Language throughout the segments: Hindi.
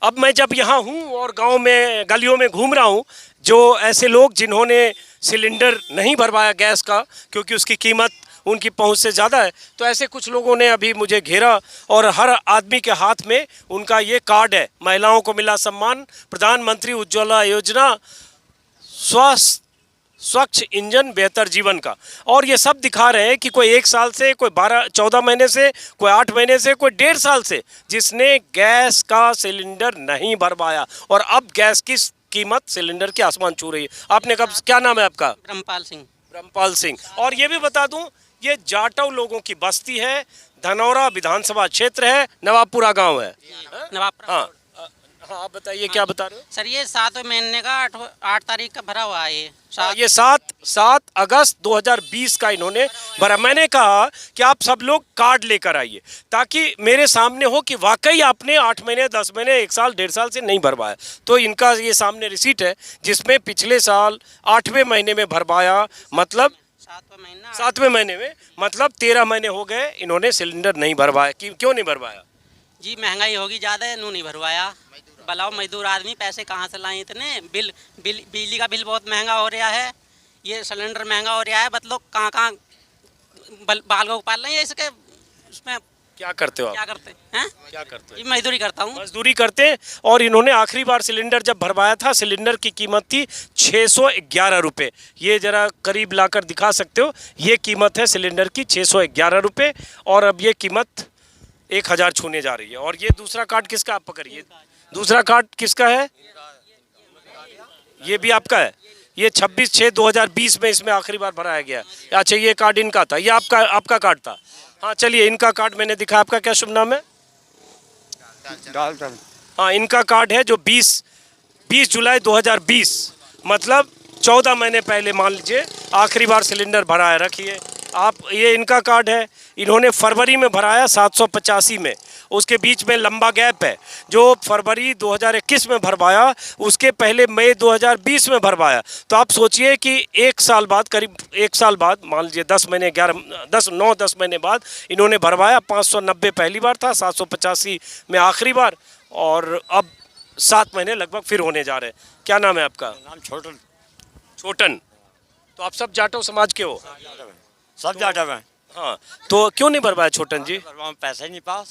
अब मैं जब यहाँ हूँ और गांव में गलियों में घूम रहा हूँ, जो ऐसे लोग जिन्होंने सिलेंडर नहीं भरवाया गैस का क्योंकि उसकी कीमत उनकी पहुंच से ज़्यादा है, तो ऐसे कुछ लोगों ने अभी मुझे घेरा और हर आदमी के हाथ में उनका ये कार्ड है। महिलाओं को मिला सम्मान, प्रधानमंत्री उज्ज्वला योजना, स्वास्थ्य स्वच्छ इंजन बेहतर जीवन का। और ये सब दिखा रहे हैं कि कोई 1 साल से, कोई 12-14 महीने से, कोई 8 महीने से, कोई 1.5 साल से जिसने गैस का सिलेंडर नहीं भरवाया और अब गैस की कीमत सिलेंडर के आसमान छू रही है। आपने कब, क्या नाम है आपका? ब्रह्मपाल सिंह। ब्रह्मपाल सिंह। और ये भी बता दूं, ये जाटव लोगों की बस्ती है, धनौरा विधानसभा क्षेत्र है, नवाबपुरा गांव है। नवाबपुरा। हाँ हाँ, आप बताइए क्या बता रहे हो? सर ये 7वें महीने का 8 तारीख का भरा हुआ है ये 7 अगस्त 2020 का इन्होंने भरा। मैंने कहा कि आप सब लोग कार्ड लेकर आइए ताकि मेरे सामने हो कि वाकई आपने 8 महीने, 10 महीने, 1 साल, 1.5 साल से नहीं भरवाया। तो इनका ये सामने रिसीट है जिसमें पिछले साल 8वें महीने में भरवाया, मतलब 7वें महीने में, मतलब 13 महीने हो गए इन्होंने सिलेंडर नहीं भरवाया। क्यों नहीं भरवाया? जी महंगाई होगी ज़्यादा, नू नहीं भरवाया। बताओ मजदूर आदमी पैसे कहाँ से लाए इतने? बिजली का बिल बहुत महंगा हो रहा है, ये सिलेंडर महंगा हो रहा है। मतलब कहाँ कहाँ बाल को पाल रहे हैं इसके, उसमें क्या करते हो आप? क्या करते हैं? क्या करते हो? मजदूरी करता हूँ। मजदूरी करते हैं। और इन्होंने आखिरी बार सिलेंडर जब भरवाया था, सिलेंडर की कीमत थी 611 रुपये। ये जरा करीब लाकर दिखा सकते हो, ये कीमत है सिलेंडर की 611 रुपये और अब ये कीमत 1000 छूने जा रही है। और ये दूसरा कार्ड किसका? आप पकड़िए, दूसरा कार्ड किसका है? ये भी आपका है। ये 26/6/2020 में इसमें आखिरी बार भराया गया। अच्छा, ये कार्ड इनका था, ये आपका कार्ड था। हाँ चलिए, इनका कार्ड मैंने दिखा। आपका क्या शुभ नाम है? हाँ, इनका कार्ड है जो 20 जुलाई 2020, मतलब 14 महीने पहले मान लीजिए आखिरी बार सिलेंडर भराया। रखिए आप, ये इनका कार्ड है। इन्होंने फरवरी में भराया 785 में, उसके बीच में लंबा गैप है। जो फरवरी 2021 में भरवाया उसके पहले मई 2020 में भरवाया। तो आप सोचिए कि 1 साल बाद, करीब 1 साल बाद, मान लीजिए 10 महीने, 10 महीने बाद इन्होंने भरवाया। 590 पहली बार था, 785 में आखिरी बार, और अब 7 महीने लगभग फिर होने जा रहे हैं। क्या नाम है आपका? नाम छोटन। छोटन। तो आप सब जाटव समाज के हो? सब जाटव हैं। हाँ, तो क्यों नहीं भरवाया छोटन जी? पैसे ही नहीं पास,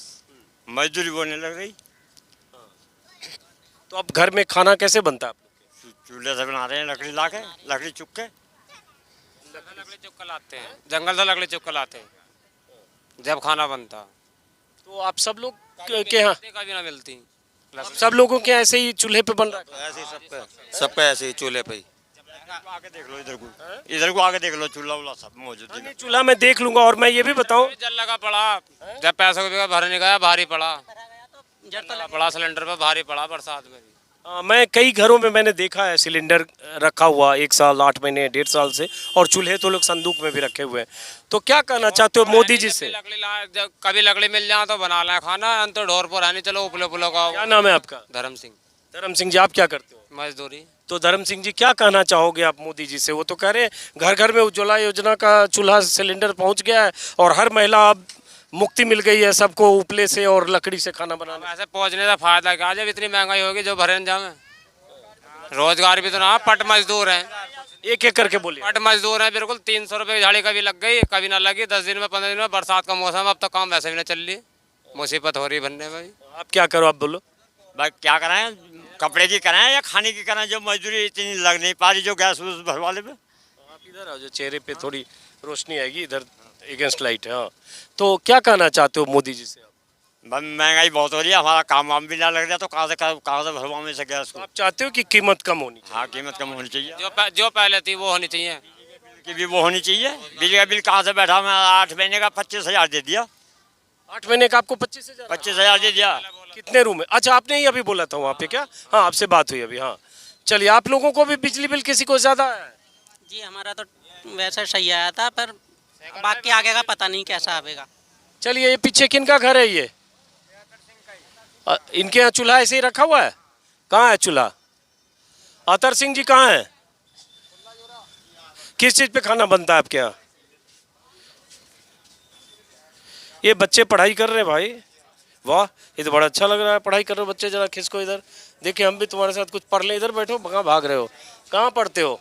मजदूरी बोलने लग रही। तो अब घर में खाना कैसे बनता है? चूल्हे से बना रहे हैं, लकड़ी ला के, लकड़ी चुप के। लकड़ी चुप कर लाते हैं, जंगल से लकड़ी चुप कर लाते हैं जब खाना बनता। तो आप सब लोग के यहाँ कभी ना मिलती, सब लोगों के ऐसे ही चूल्हे पे बन रहा है? ऐसे ही सबका ऐसे ही चूल्हे पे ही। आके देख लो, इधर को आके देख लो, चूल्हा वूल्हा सब मौजूद है। चूल्हा मैं देख लूंगा। और मैं ये भी बताऊं, जल लगा पड़ा, जब पैसों को भरने गया भारी पड़ा, जल लगा पड़ा सिलेंडर पे, भारी पड़ा बरसात में भी। मैं कई घरों में मैंने देखा है सिलेंडर रखा हुआ 1 साल, 8 महीने, 1.5 साल से, और चूल्हे तो लोग संदूक में भी रखे हुए हैं। तो क्या कहना चाहते हो मोदी जी से? कभी लकड़ी मिल जाए तो बना लें खाना, अंत ढोर पर आने चलो उपले पुलो का। क्या नाम है आपका? धर्म सिंह। धर्म सिंह जी, आप क्या करते हो? मजदूरी। तो धर्म सिंह जी, क्या कहना चाहोगे आप मोदी जी से? वो तो कह रहे हैं घर घर में उज्ज्वला योजना का चूल्हा सिलेंडर पहुंच गया है और हर महिला अब मुक्ति मिल गई है सबको उपले से और लकड़ी से खाना बनाना। ऐसे पहुंचने का फायदा क्या, जब इतनी महंगाई होगी जो भरे न जावे। रोजगार भी तो ना, पट मजदूर हैं, एक एक करके बोलिए। पट मजदूर हैं बिल्कुल। 300 रुपये की झाड़ी कभी लग गई, कभी ना लगी। 10 दिन में, 15 दिन में, बरसात का मौसम, अब तो काम वैसे भी ना चल रही, मुसीबत हो रही बनने में। आप क्या करो, आप बोलो। भाई क्या कराएं, कपड़े की कराएं या खाने की कराएं? जो मजदूरी इतनी लग नहीं पा रही, जो गैस वूस भरवा ले। आप इधर आओ, जो चेहरे पे थोड़ी रोशनी आएगी, इधर अगेंस्ट लाइट है। हाँ, तो क्या कहना चाहते हो मोदी जी से? महंगाई बहुत हो रही है, हमारा काम वाम भी ना लग रहा, तो कहाँ से भरवा में से गैस को? आप चाहते हो कि कीमत कम होनी चाहिए? हाँ, कीमत कम होनी चाहिए। जो पहले थी वो होनी चाहिए। कि भी वो होनी चाहिए। बिजली का बिल कहाँ से बैठा, मैं 8 महीने का 25,000 दे दिया। 8 महीने का आपको 25,000? 25,000 दे दिया। कितने रूम है? अच्छा, आपने ही अभी बोला था वहाँ पे क्या? हाँ, आपसे बात हुई अभी। हाँ चलिए, आप लोगों को भी बिजली बिल किसी को ज्यादा है? जी हमारा तो वैसे सही आया था, पर बाकी आगे का पता नहीं कैसा आएगा। चलिए, ये पीछे किनका घर है ये? इनके यहाँ चूल्हा ऐसे ही रखा हुआ है? कहाँ है चूल्हा? अतर सिंह जी कहाँ है? किस चीज पे खाना बनता है आपके यहाँ? ये बच्चे पढ़ाई कर रहे हैं भाई, वाह, ये तो बड़ा अच्छा लग रहा है। पढ़ाई कर रहे हो बच्चे, जरा खिसको इधर, देखिए हम भी तुम्हारे साथ कुछ पढ़ लें। इधर बैठो, कहाँ भाग रहे हो, कहाँ पढ़ते हो?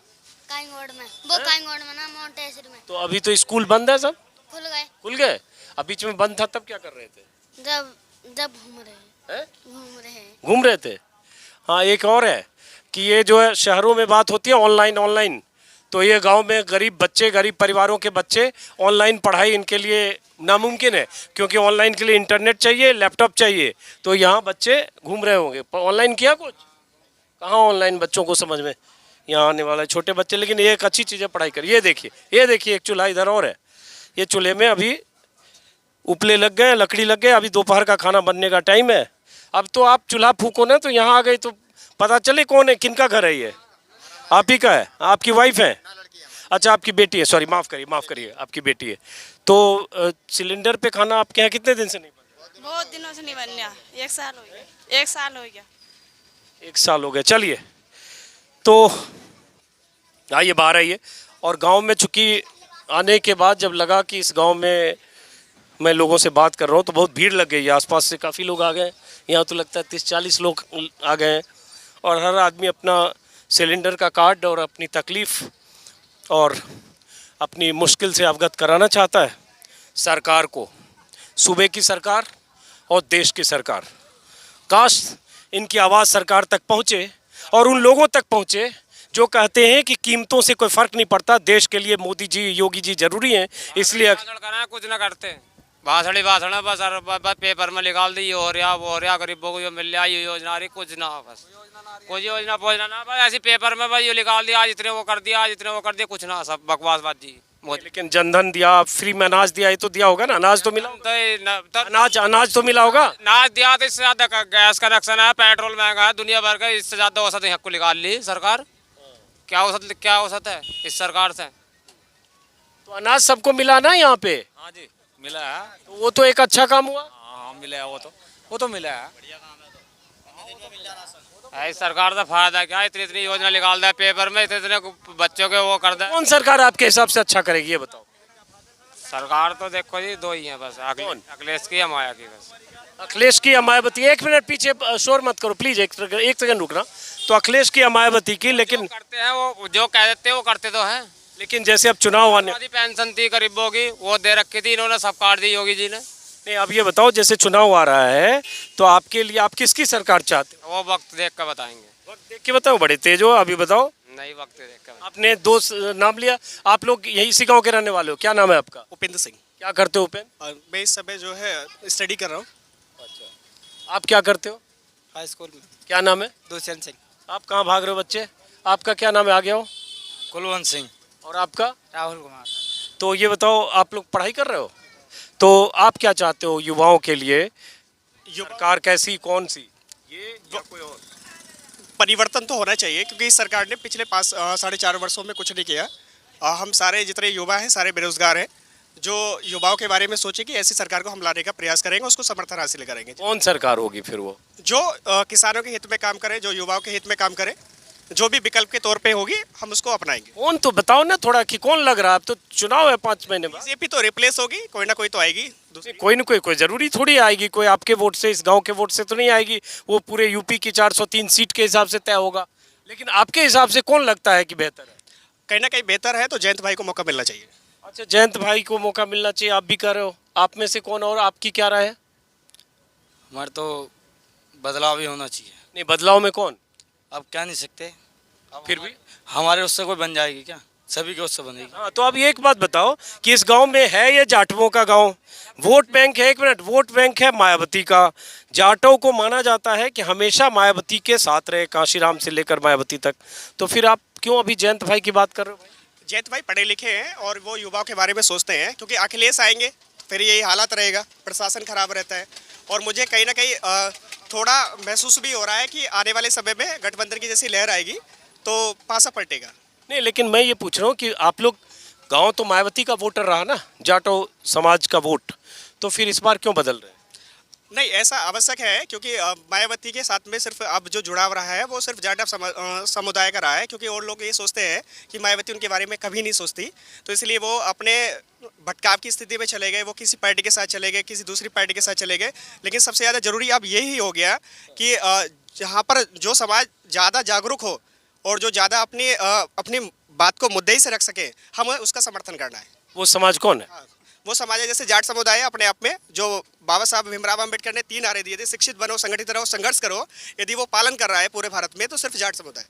काइंगोड में, वो काइंगोड में ना, मोंटेसरी में। तो अभी तो स्कूल बंद है सब? खुल गए खुल गए? अब बीच में बंद था तब क्या कर रहे थे? जब जब घूम रहे हैं, हैं? घूम रहे हैं। घूम रहे थे। हाँ, एक और है कि ये जो है शहरों में बात होती है ऑनलाइन ऑनलाइन, तो ये गांव में गरीब बच्चे, गरीब परिवारों के बच्चे, ऑनलाइन पढ़ाई इनके लिए नामुमकिन है, क्योंकि ऑनलाइन के लिए इंटरनेट चाहिए, लैपटॉप चाहिए। तो यहाँ बच्चे घूम रहे होंगे। ऑनलाइन किया कुछ? कहाँ ऑनलाइन बच्चों को समझ में यहाँ आने वाला है, छोटे बच्चे। लेकिन ये एक अच्छी चीज़ है, पढ़ाई कर। ये देखिए एक चूल्हा इधर और है। ये चूल्हे में अभी उपले लग गए, लकड़ी लग गए, अभी दोपहर का खाना बनने का टाइम है। अब तो आप चूल्हा फूको ना तो यहाँ आ गई तो पता चले कौन है, किनका घर है ये? आप ही का है? आपकी वाइफ है? अच्छा, आपकी बेटी है, सॉरी, माफ़ करिए, आपकी बेटी है। तो सिलेंडर पे खाना आपके यहाँ कितने दिन से नहीं बन रहा? बहुत दिनों से नहीं बन रहा, 1 साल हो गया, 1 साल हो गया। 1 साल हो गया। चलिए, तो आइए बाहर आइए। और गांव में चूंकि आने के बाद जब लगा कि इस गांव में मैं लोगों से बात कर रहा हूँ तो बहुत भीड़ लग गई है, आसपास से काफ़ी लोग आ गए। यहाँ तो लगता है 30-40 लोग आ गए हैं, और हर आदमी अपना सिलेंडर का कार्ड और अपनी तकलीफ़ और अपनी मुश्किल से अवगत कराना चाहता है सरकार को, सूबे की सरकार और देश की सरकार। काश इनकी आवाज़ सरकार तक पहुँचे और उन लोगों तक पहुँचे जो कहते हैं कि कीमतों से कोई फ़र्क नहीं पड़ता, देश के लिए मोदी जी, योगी जी जरूरी हैं, इसलिए कुछ ना करते, भाषण बस पेपर में निकाल दी, ये हो रहा वो हो रहा, गरीबों को जो मिल रहा ये योजना आ रही, कुछ ना, बस कोई योजना पहुँचना ना, बस ऐसे पेपर में बस ये निकाल दिया, आज इतने वो कर दिया, आज इतने वो कर दिया, कुछ ना, सब बकवासबाजी। लेकिन जनधन दिया, फ्री में अनाज दिया, ये तो दिया होगा ना, अनाज तो मिला होगा? अनाज तो मिला होगा। अनाज दिया तो इससे ज़्यादा गैस कनेक्शन है, पेट्रोल महंगा है, दुनिया भर का, इससे ज़्यादा औसत यहाँ को निकाल ली सरकार। क्या औसत है इस सरकार से? तो अनाज सबको मिला ना यहाँ पे? हाँ जी, मिला है। तो वो तो एक अच्छा काम हुआ। हाँ मिला है, वो तो मिला है। इस सरकार का फायदा क्या है? इतनी योजना निकाल दे पेपर में, इतने बच्चों के वो कर दे। कौन सरकार आपके हिसाब से अच्छा करेगी ये बताओ? सरकार तो देखो जी 2 ही हैं बस, अखिलेश की या माया की बस। अखिलेश की या मायावती? 1 मिनट पीछे शोर मत करो प्लीज, एक सेकंड रुकना। तो अखिलेश की या मायावती की? लेकिन करते हैं वो, जो कह देते हैं वो करते तो हैं। लेकिन जैसे अब चुनाव आने, पेंशन थी गरीबों की, वो दे रखी थी, इन्होंने सब काट दी योगी जी ने। नहीं, अब ये बताओ, जैसे चुनाव आ रहा है तो आपके लिए आप किसकी सरकार चाहते हो? वो वक्त देख कर बताएंगे। वक्त देख के बताओ, बड़े तेज हो, अभी बताओ। नहीं, वक्त देख कर। आपने 2 नाम लिया, आप लोग यही इसी गाँव के रहने वाले हो, क्या नाम है आपका? उपेंद्र सिंह। क्या करते हो उपेंद्र? मैं इस समय जो है स्टडी कर रहा हूँ आप क्या करते हो? हाई स्कूल में। क्या नाम है? दुष्यंत सिंह। आप कहाँ भाग रहे हो बच्चे? आपका क्या नाम है, आ गया हो? कुलवंत सिंह। और आपका? राहुल कुमार। तो ये बताओ, आप लोग पढ़ाई कर रहे हो, तो आप क्या चाहते हो युवाओं के लिए? सरकार कैसी, कौन सी, ये या कोई और? परिवर्तन तो होना चाहिए, क्योंकि इस सरकार ने पिछले 4.5 वर्षों में कुछ नहीं किया। हम सारे जितने युवा हैं सारे बेरोजगार हैं। जो युवाओं के बारे में सोचे कि ऐसी सरकार को हम लाने का प्रयास करेंगे, उसको समर्थन हासिल करेंगे। कौन सरकार होगी फिर वो? जो किसानों के हित में काम करे, जो युवाओं के हित में काम करे, जो भी विकल्प के तौर पे होगी हम उसको अपनाएंगे। कौन, तो बताओ ना थोड़ा कि कौन लग रहा है? अब तो चुनाव है 5 महीने बाद। बीजेपी तो रिप्लेस होगी, कोई ना कोई तो आएगी। कोई ना कोई जरूरी थोड़ी आएगी, कोई आपके वोट से, इस गांव के वोट से तो नहीं आएगी, वो पूरे यूपी की 403 सीट के हिसाब से तय होगा। लेकिन आपके हिसाब से कौन लगता है कि बेहतर है? कहीं ना कहीं बेहतर है तो जयंत भाई को मौका मिलना चाहिए। अच्छा, जयंत भाई को मौका मिलना चाहिए, आप भी कह रहे हो। आप में से कौन, और आपकी क्या राय है? हमारे तो बदलाव ही होना चाहिए। नहीं, बदलाव में कौन? अब क्या नहीं सकते, फिर भी हमारे उससे कोई बन जाएगी क्या? सभी के उससे बनेगी। हाँ, तो अब एक बात बताओ कि इस गांव में है ये जाटवों का गांव, वोट बैंक है, 1 मिनट, वोट बैंक है मायावती का। जाटों को माना जाता है कि हमेशा मायावती के साथ रहे, काशीराम से लेकर मायावती तक। तो फिर आप क्यों अभी जयंत भाई की बात कर रहे हो? जयंत भाई पढ़े लिखे हैं और वो युवाओं के बारे में सोचते हैं, क्योंकि अखिलेश आएंगे तो फिर यही हालत रहेगा, प्रशासन खराब रहता है। और मुझे कहीं ना कहीं थोड़ा महसूस भी हो रहा है कि आने वाले समय में गठबंधन की जैसी लहर आएगी तो पासा पलटेगा। नहीं, लेकिन मैं ये पूछ रहा हूँ कि आप लोग, गांव तो मायावती का वोटर रहा ना, जाटो समाज का वोट, तो फिर इस बार क्यों बदल रहे हैं? नहीं, ऐसा आवश्यक है क्योंकि मायावती के साथ में सिर्फ अब जो जुड़ाव रहा है वो सिर्फ जाट समुदाय का रहा है, क्योंकि और लोग ये सोचते हैं कि मायावती उनके बारे में कभी नहीं सोचती, तो इसलिए वो अपने भटकाव की स्थिति में चले गए, वो किसी पार्टी के साथ चले गए, किसी दूसरी पार्टी के साथ चले गए। लेकिन सबसे ज़्यादा ज़रूरी अब यही हो गया कि जहाँ पर जो समाज ज़्यादा जागरूक हो और जो ज़्यादा अपनी बात को मुद्दे से रख सके, हमें उसका समर्थन करना है। वो समाज कौन है? वो समाज है जैसे जाट समुदाय है अपने आप में, जो बाबा साहब भीमराव अम्बेडकर ने 3 नारे दिए थे, शिक्षित बनो, संगठित रहो, संघर्ष करो, यदि वो पालन कर रहा है पूरे भारत में, तो सिर्फ जाट समुदाय।